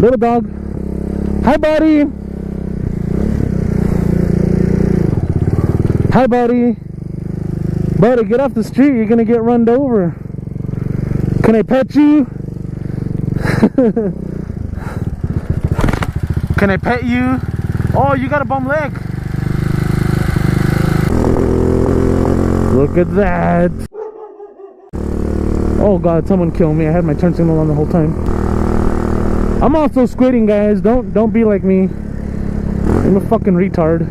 Little dog. Hi, buddy. Hi, buddy. Buddy, get off the street. You're gonna get run over. Can I pet you? Can I pet you? Oh, you got a bum leg. Look at that. Oh God, someone killed me. I had my turn signal on the whole time. I'm also squidding, guys. Don't be like me. I'm a fucking retard.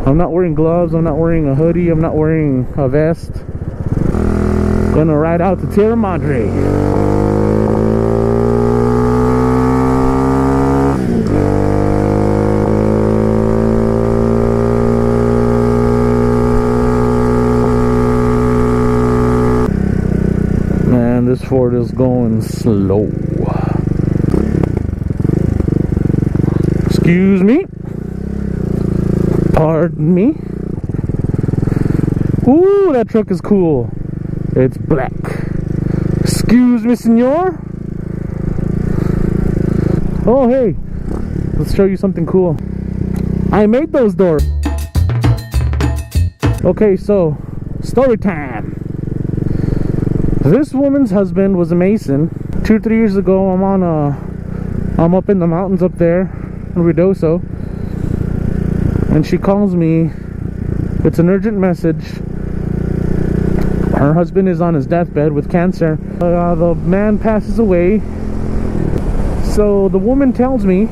I'm not wearing gloves. I'm not wearing a hoodie. I'm not wearing a vest. Gonna ride out to Tierra Madre. Man, this Ford is going slow. Excuse me. Pardon me. Ooh, that truck is cool. It's black. Excuse me, senor. Oh, hey. Let's show you something cool. I made those doors. Okay, so story time. This woman's husband was a mason. 2 or 3 years ago, I'm up in the mountains up there in Ruidoso, and she calls me. It's an urgent message. Her husband is on his deathbed with cancer. The man passes away. So the woman tells me,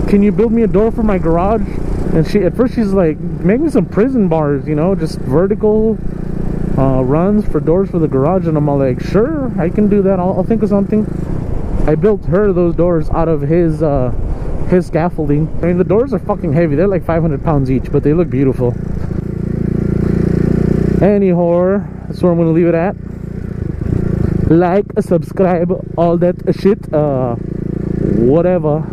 can you build me a door for my garage? And at first she's like, make me some prison bars, you know, just vertical runs for doors for the garage. And I'm all like, sure, I can do that. I'll think of something. I built her those doors out of his scaffolding. I mean, the doors are fucking heavy. They're like 500 pounds each, but they look beautiful. Anyhow, that's where I'm gonna leave it at. Like, subscribe, all that shit, whatever.